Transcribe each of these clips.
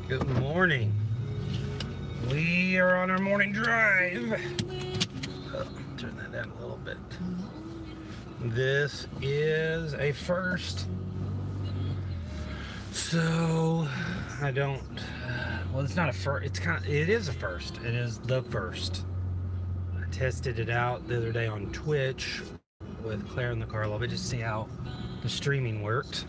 Good morning. We are on our morning drive. Turn that down a little bit. This is a first. So I don't. Well, it's not a first. It is a first. It is the first. I tested it out the other day on Twitch with Claire and the car a little bit, just to see how the streaming worked,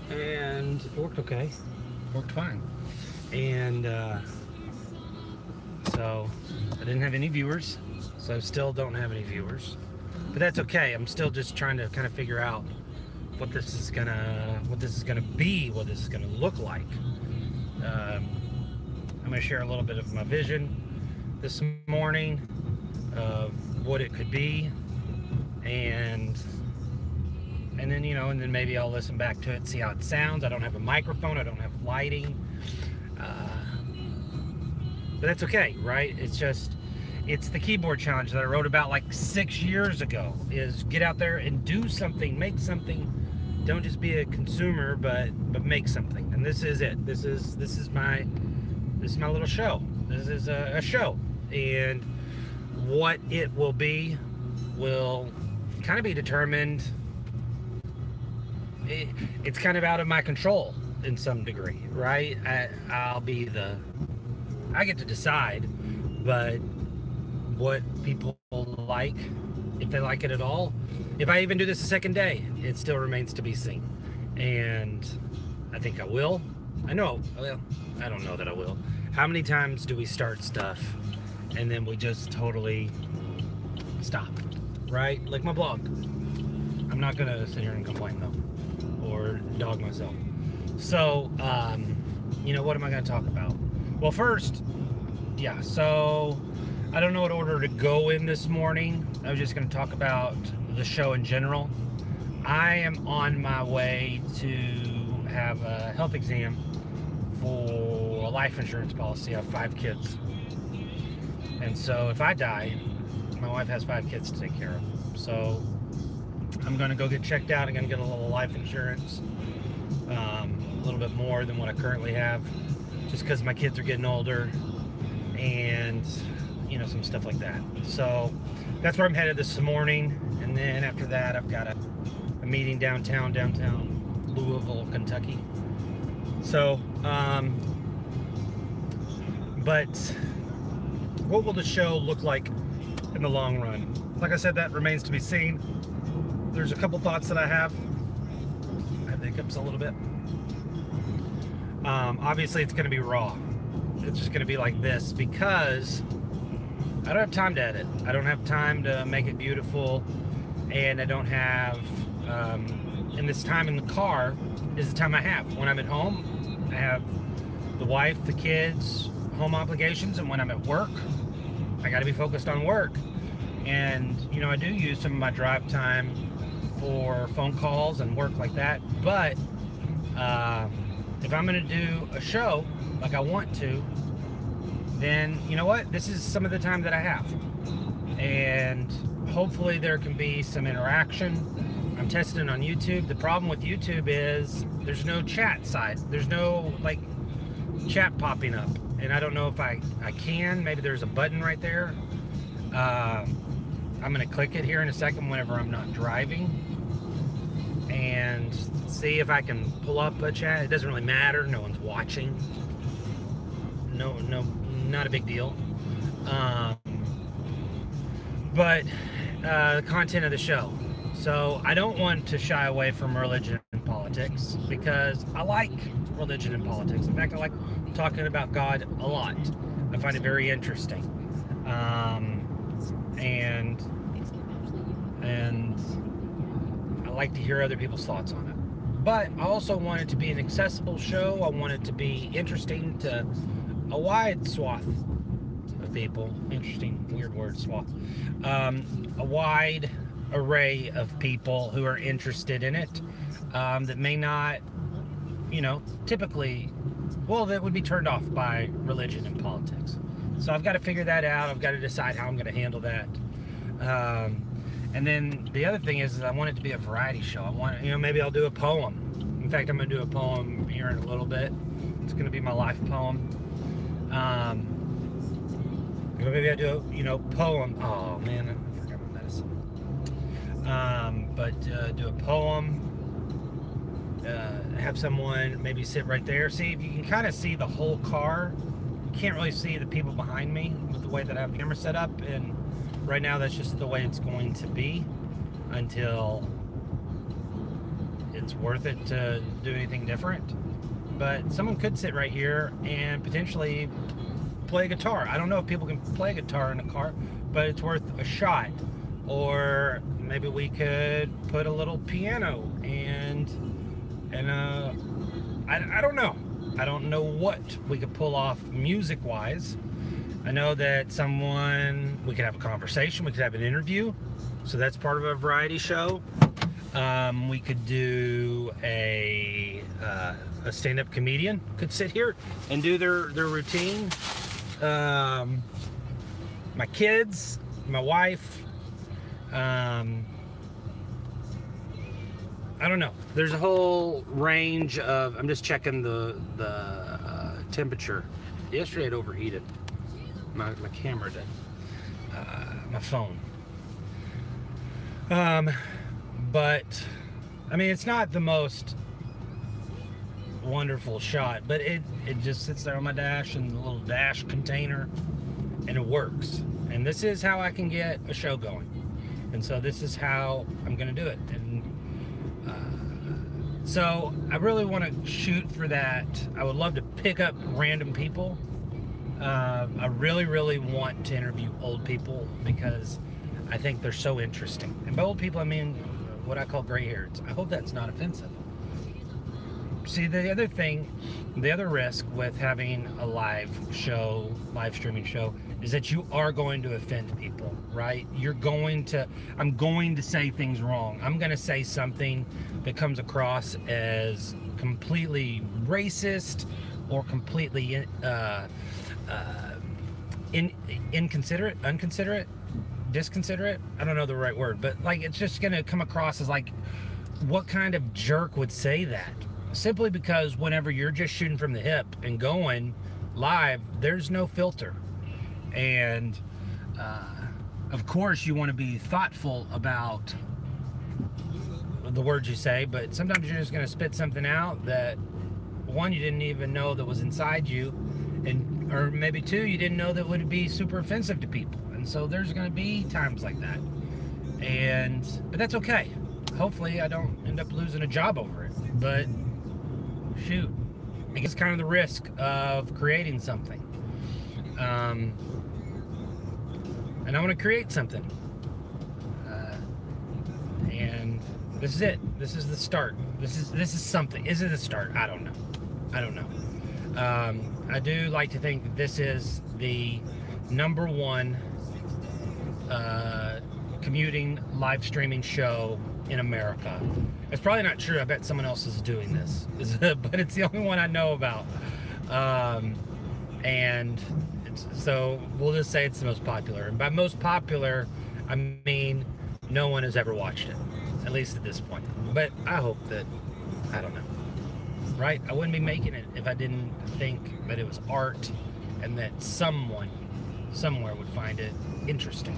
and it worked okay. Worked fine. And so I didn't have any viewers, so I still don't have any viewers, but that's okay. I'm still just trying to kind of figure out what this is gonna be, what this is gonna look like. I'm gonna share a little bit of my vision this morning of what it could be, and then and then maybe I'll listen back to it, see how it sounds. I don't have a microphone, I don't have lighting, but that's okay, right? It's the keyboard challenge that I wrote about like 6 years ago. Is get out there and do something, make something. Don't just be a consumer, but make something. And this is it. This is my little show. This is a show, and what it will be will kind of be determined. It's kind of out of my control in some degree, right? I get to decide, but what people like, if they like it at all, if I even do this a second day, it still remains to be seen. And I think I will. I don't know that I will. How many times do we start stuff and then we just totally stop, right? Like my blog. I'm not gonna sit here and complain though, or dog myself. So, what am I gonna talk about? Well, first, so I don't know what order to go in this morning. I was just gonna talk about the show in general. I am on my way to have a health exam for a life insurance policy. I have 5 kids. And so if I die, my wife has 5 kids to take care of. So I'm going to go get checked out. I'm going to get a little life insurance, a little bit more than what I currently have, just because my kids are getting older and, some stuff like that. So that's where I'm headed this morning. And then after that, I've got a meeting downtown Louisville, Kentucky. So, but what will the show look like in the long run? Like I said, that remains to be seen. There's a couple thoughts that I have. I have the hiccups a little bit. Obviously, it's going to be raw. It's just going to be like this because I don't have time to edit. I don't have time to make it beautiful, and I don't have. And this time in the car is the time I have. When I'm at home, I have the wife, the kids, home obligations, and when I'm at work, I got to be focused on work. And I do use some of my drive time for phone calls and work like that. But if I'm going to do a show like I want to, then you know what? This is some of the time that I have, and hopefully there can be some interaction. I'm testing it on YouTube. The problem with YouTube is there's no chat side. There's no chat popping up, and I don't know if I can. Maybe there's a button right there. I'm gonna click it here in a second whenever I'm not driving and see if I can pull up a chat. It doesn't really matter. No one's watching. No, not a big deal. But the content of the show. So I don't want to shy away from religion and politics because I like religion and politics. In fact, I like talking about God a lot. I find it very interesting. And I like to hear other people's thoughts on it. But I also want it to be an accessible show. I want it to be interesting to a wide swath of people. Interesting, weird word, swath. A wide array of people who are interested in it, that may not, typically, that would be turned off by religion and politics. So I've got to figure that out. I've got to decide how I'm going to handle that. And then the other thing is I want it to be a variety show. I want, maybe I'll do a poem. In fact, I'm going to do a poem here in a little bit. It's going to be my life poem. Maybe I do a poem. Oh man, I forgot my medicine. But do a poem. Have someone maybe sit right there. See if you can kind of see the whole car. You can't really see the people behind me with the way that I have the camera set up, and right now that's just the way it's going to be until it's worth it to do anything different. But someone could sit right here and potentially play a guitar. I don't know if people can play a guitar in a car, but it's worth a shot. Or maybe we could put a little piano and I don't know. I don't know what we could pull off music-wise. I know that we could have a conversation, we could have an interview, so that's part of a variety show. We could do a stand-up comedian could sit here and do their routine. My kids, my wife, I don't know. There's a whole range of. I'm just checking the temperature. Yesterday it overheated. My camera did. My phone. But I mean, it's not the most wonderful shot, but it just sits there on my dash in the little dash container, and it works. And this is how I can get a show going. And so this is how I'm gonna do it. And so I really want to shoot for that. I would love to pick up random people. I really want to interview old people because I think they're so interesting. And by old people, I mean what I call gray hairs. I hope that's not offensive. See, the other risk with having a live streaming show, is that you are going to offend people, right? I'm going to say things wrong. I'm going to say something that comes across as completely racist or completely inconsiderate, unconsiderate, disconsiderate. I don't know the right word, but like it's just going to come across as like, what kind of jerk would say that? Simply because whenever you're just shooting from the hip and going live, there's no filter. And of course you want to be thoughtful about the words you say, but sometimes you're just going to spit something out that, one, you didn't even know that was inside you, or maybe two, you didn't know that would be super offensive to people. And so there's going to be times like that. But that's okay. Hopefully I don't end up losing a job over it. But shoot, I guess kind of the risk of creating something. And I want to create something. And this is it. This is the start. This is something. Is it a start? I don't know. I do like to think that this is the #1 commuting live streaming show in America. It's probably not true. I bet someone else is doing this, but it's the only one I know about. So we'll just say it's the most popular. And by most popular, I mean no one has ever watched it, at least at this point. But I hope that, I don't know, right? I wouldn't be making it if I didn't think that it was art and that someone somewhere would find it interesting.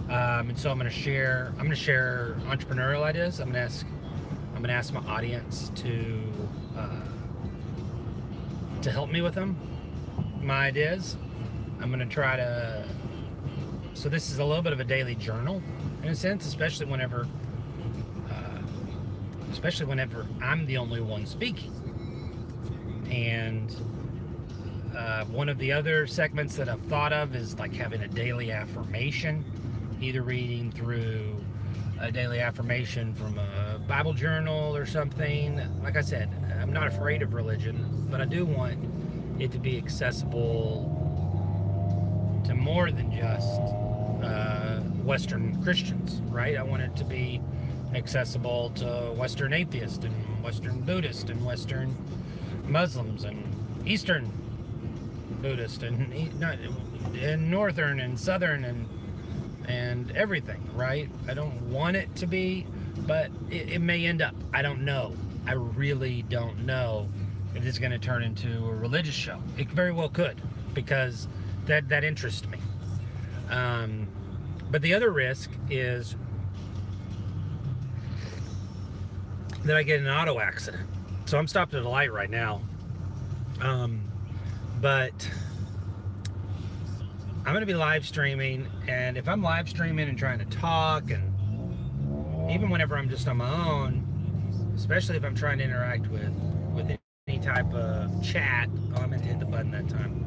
And so I'm going to share entrepreneurial ideas. I'm going to ask my audience to help me with them, my ideas. I'm going to try to. So this is a little bit of a daily journal, in a sense, especially whenever I'm the only one speaking. And one of the other segments that I've thought of is like having a daily affirmation, either reading through a daily affirmation from a Bible journal or something. Like I said, I'm not afraid of religion, but I do want it to be accessible to more than just Western Christians, right? I want it to be accessible to Western atheists and Western Buddhists and Western Muslims and Eastern Buddhists and Northern and Southern and everything, right? I don't want it to be, but it may end up. I don't know. I really don't know. if this is going to turn into a religious show. It very well could, because that interests me. But the other risk is that I get in an auto accident. So I'm stopped at a light right now. But I'm going to be live streaming, and if I'm live streaming and trying to talk, and even whenever I'm just on my own, especially if I'm trying to interact with any type of chat. Oh, I meant to hit the button that time.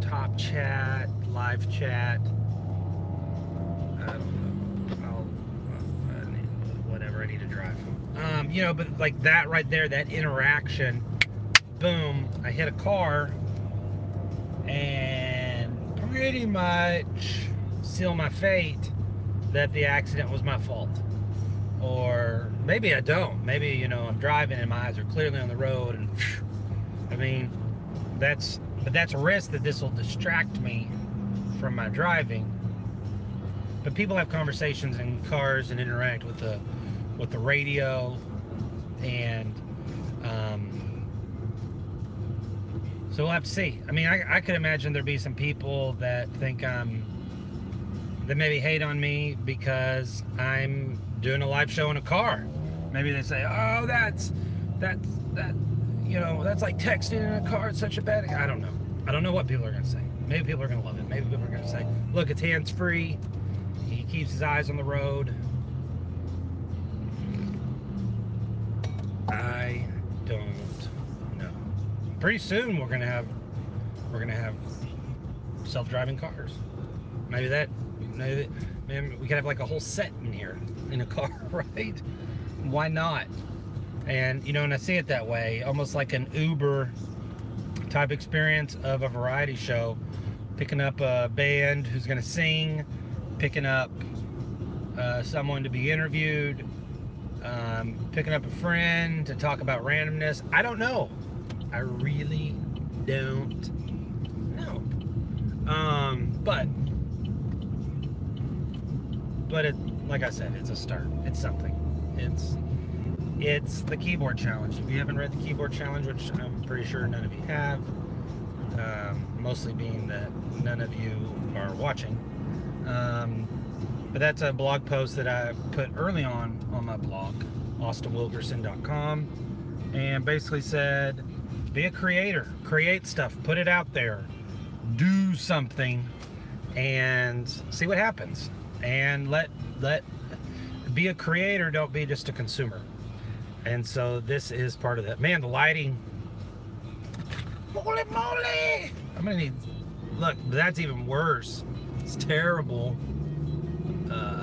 Top chat, live chat. I don't know. Whatever, I need to drive. You know, but like that right there, that interaction, boom, I hit a car and pretty much seal my fate that the accident was my fault. Or maybe I don't. Maybe, you know, I'm driving and my eyes are clearly on the road, and I mean, that's a risk that this will distract me from my driving. But people have conversations in cars and interact with the radio, and so we'll have to see. I mean, I could imagine there'd be some people that think that maybe hate on me because I'm doing a live show in a car. Maybe they say, oh, that, you know, that's like texting in a car. It's such a bad. I don't know. I don't know what people are going to say. Maybe people are going to love it. Maybe people are going to say, look, it's hands-free. He keeps his eyes on the road. I don't know. Pretty soon we're gonna have self-driving cars. Maybe we could have like a whole set in here in a car, right? Why not? And you know, and I see it that way, almost like an Uber type experience of a variety show, picking up a band who's gonna sing, picking up someone to be interviewed, picking up a friend to talk about randomness. I don't know. I really don't know. But it, like I said, it's a start. It's something. It's the keyboard challenge. If you haven't read the keyboard challenge, which I'm pretty sure none of you have, mostly being that none of you are watching, but that's a blog post that I put early on my blog, austinwilkerson.com, and basically said, be a creator, create stuff, put it out there, do something, and see what happens. And let be a creator, don't be just a consumer. And so this is part of that. Man, the lighting, holy moly! I'm gonna need, look, that's even worse. It's terrible.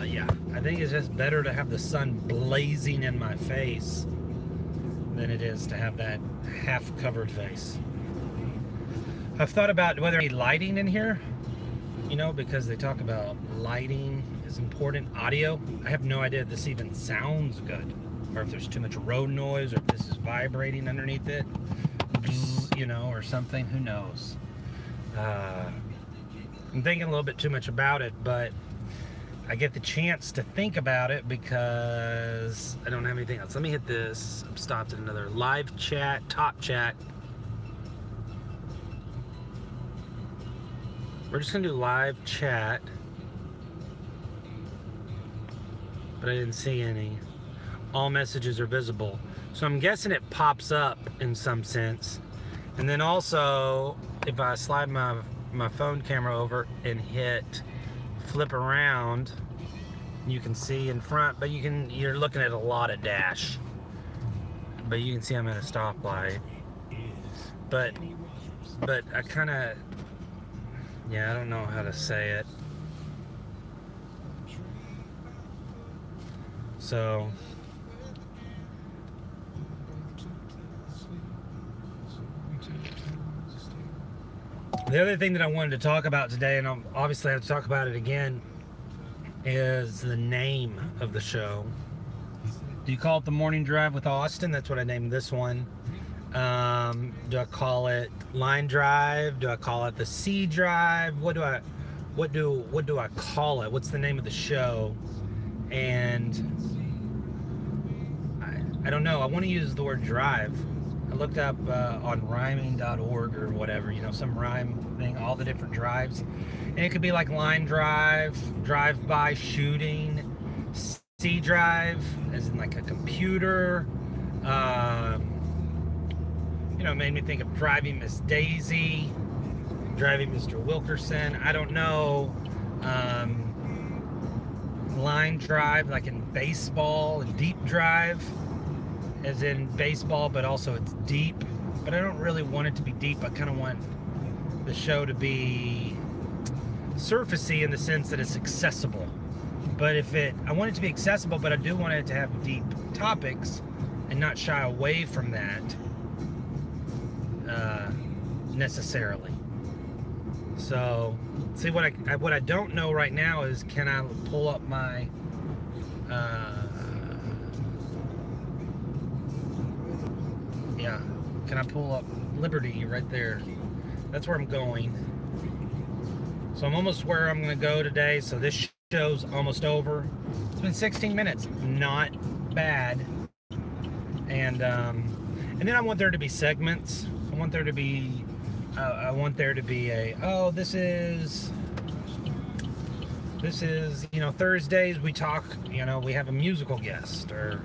Yeah, I think it's just better to have the sun blazing in my face than it is to have that half-covered face. I've thought about whether there be lighting in here, you know, because they talk about lighting is important. Audio, I have no idea if this even sounds good, or if there's too much road noise, or if this is vibrating underneath it, you know, or something. Who knows? I'm thinking a little bit too much about it, but I get the chance to think about it because I don't have anything else. Let me hit this. I'm stopped at another live chat, top chat. We're just gonna do live chat, but I didn't see any. All messages are visible. So I'm guessing it pops up in some sense. And then also, if I slide my phone camera over and hit flip around, you can see in front, but you're looking at a lot of dash. But you can see I'm at a stoplight. But I kinda, yeah, I don't know how to say it. So the other thing that I wanted to talk about today, and I'll obviously have to talk about it again, is the name of the show. Do you call it The Morning Drive with Austin? That's what I named this one. Do I call it Line Drive? Do I call it the C Drive? What do I call it? What's the name of the show? And I don't know. I want to use the word drive. I looked up on rhyming.org or whatever, you know, some rhyme thing, all the different drives. And it could be like line drive, drive-by shooting, C drive, as in like a computer. You know, made me think of Driving Miss Daisy, Driving Mr. Wilkerson. I don't know. Line drive, like in baseball, and deep drive, as in baseball, but also it's deep. But I don't really want it to be deep. I kind of want the show to be surfacey in the sense that it's accessible. But I want it to be accessible, but I do want it to have deep topics and not shy away from that necessarily. So, see, what I don't know right now is, can I pull up my yeah, can I pull up Liberty right there? That's where I'm going. So I'm almost where I'm going to go today. So this show's almost over. It's been 16 minutes, not bad. And then I want there to be segments. I want there to be a, oh, this is, you know, Thursdays we talk, you know, we have a musical guest, or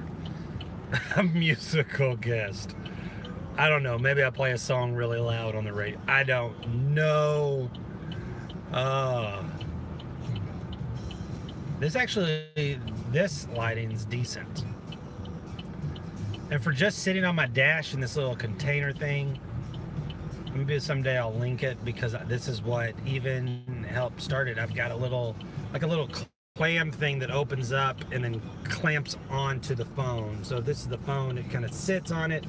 a musical guest. I don't know, maybe I play a song really loud on the radio. I don't know. This lighting's decent. And for just sitting on my dash in this little container thing, maybe someday I'll link it, because this is what even helped start it. I've got a little clamp thing that opens up and then clamps onto the phone. So this is the phone, it kind of sits on it.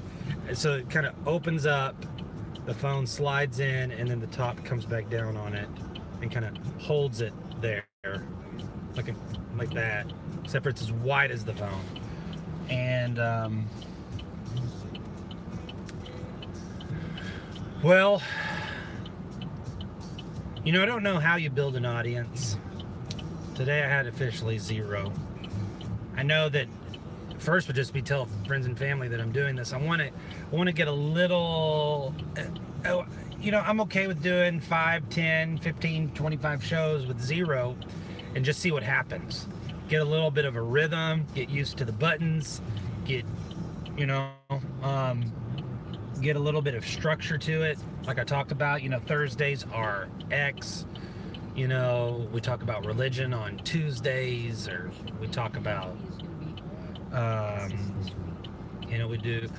So it kind of opens up, the phone slides in, and then the top comes back down on it and kind of holds it there, like that, except for it's as wide as the phone. And well, you know, I don't know how you build an audience. Today I had officially 0. I know that first would just be tell friends and family that I'm doing this. I want to get a little, you know, I'm okay with doing 5, 10, 15, 25 shows with 0 and just see what happens. Get a little bit of a rhythm, get used to the buttons, get, you know, get a little bit of structure to it. Like I talked about, you know, Thursdays are X. You know, we talk about religion on Tuesdays, or we talk about, you know, we do,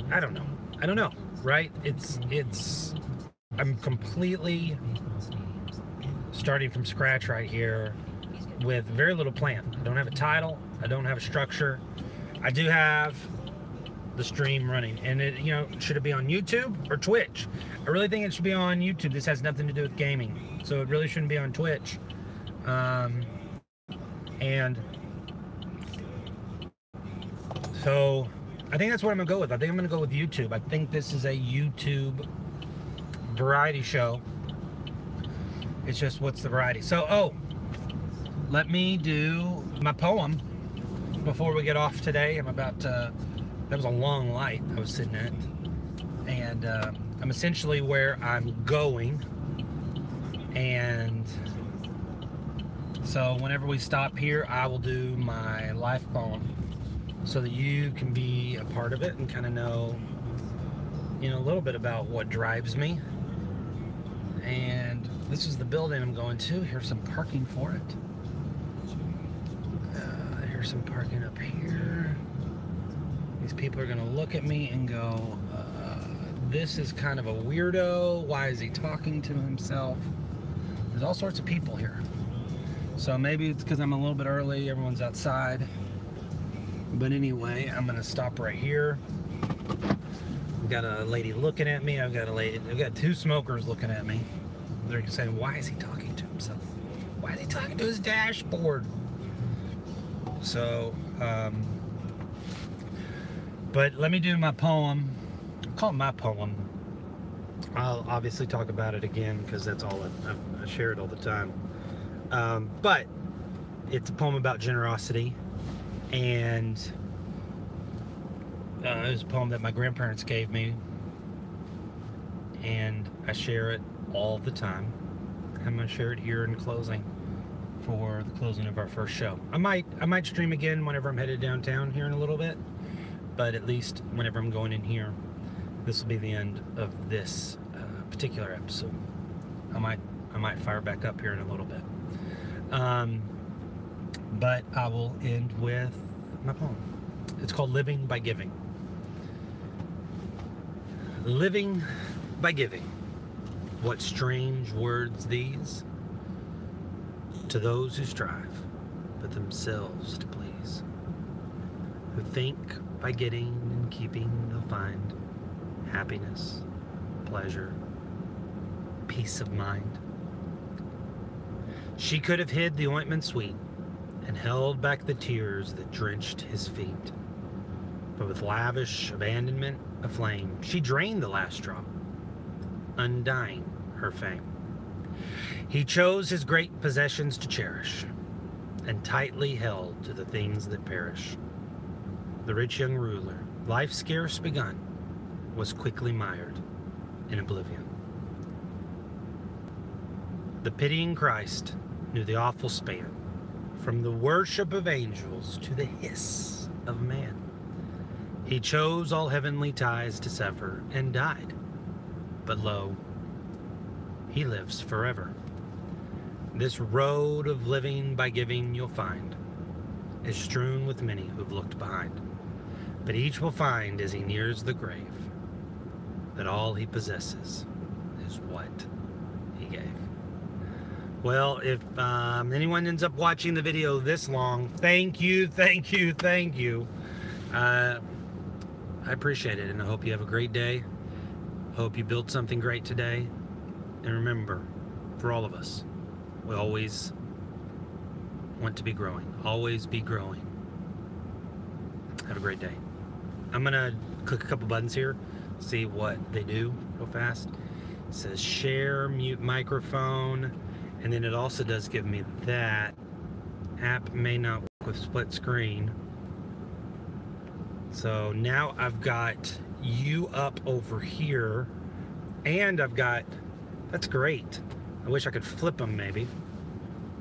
I don't know, right? I'm completely starting from scratch right here with very little plan. I don't have a title. I don't have a structure. I do have the stream running, and it, you know, should it be on YouTube or Twitch? I really think it should be on YouTube. This has nothing to do with gaming, so it really shouldn't be on Twitch. And so I think that's what I'm gonna go with. I think I'm gonna go with YouTube. I think this is a YouTube variety show. It's just, what's the variety? So, let me do my poem before we get off today. I'm about to, that was a long light I was sitting at. And I'm essentially where I'm going. And so whenever we stop here, I will do my life poem so that you can be a part of it and kind of know, you know, a little bit about what drives me. And this is the building I'm going to. Here's some parking for it. Here's some parking up here. These people are gonna look at me and go, this is kind of a weirdo. Why is he talking to himself? There's all sorts of people here. So maybe it's because I'm a little bit early, everyone's outside. But anyway, I'm gonna stop right here. I've got a lady looking at me. I've got 2 smokers looking at me. They're saying, why is he talking to himself? Why is he talking to his dashboard? So, but let me do my poem. I'll call it my poem. I'll obviously talk about it again because that's all I share it all the time. But it's a poem about generosity, and It was a poem that my grandparents gave me, and I share it all the time. I'm gonna share it here in closing for the closing of our first show. I might stream again whenever I'm headed downtown here in a little bit, but at least whenever I'm going in here, this will be the end of this particular episode. I might fire back up here in a little bit, but I will end with my poem. It's called Living by Giving. Living by giving. What strange words these, to those who strive but themselves to please, who think by getting and keeping they'll find happiness, pleasure, peace of mind. She could have hid the ointment sweet and held back the tears that drenched his feet, but with lavish abandonment aflame, she drained the last drop, undying her fame. He chose his great possessions to cherish, and tightly held to the things that perish. The rich young ruler, life scarce begun, was quickly mired in oblivion. The pitying Christ knew the awful span, from the worship of angels to the hiss of man. He chose all heavenly ties to sever and died, but lo, he lives forever. This road of living by giving you'll find is strewn with many who've looked behind, but each will find as he nears the grave that all he possesses is what he gave. Well, if anyone ends up watching the video this long, thank you. I appreciate it, and I hope you have a great day. Hope you built something great today. And remember, for all of us, we always want to be growing. Always be growing. Have a great day. I'm gonna click a couple buttons here, see what they do real fast. It says share, mute microphone, and then it also does give me that app may not work with split screen. So now I've got you up over here, and I've got, that's great. I wish I could flip them maybe.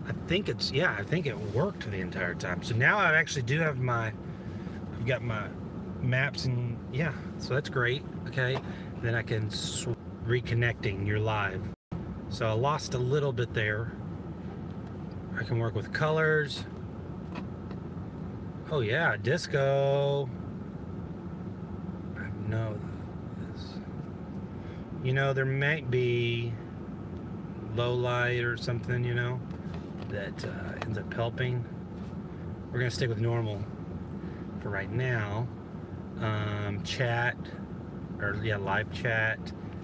I think it's, yeah, I think it worked the entire time. So now I actually do have my, I've got my maps, and yeah, so that's great. Okay, then I can reconnecting, you're live. So I lost a little bit there. I can work with colors. Oh yeah, disco. I know this. You know, there might be low light or something, you know, that ends up helping. We're gonna stick with normal for right now. Chat, or yeah, live chat,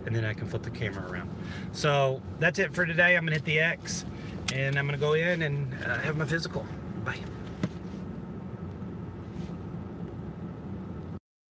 and then I can flip the camera around. So that's it for today. I'm gonna hit the X, and I'm gonna go in and have my physical. Bye.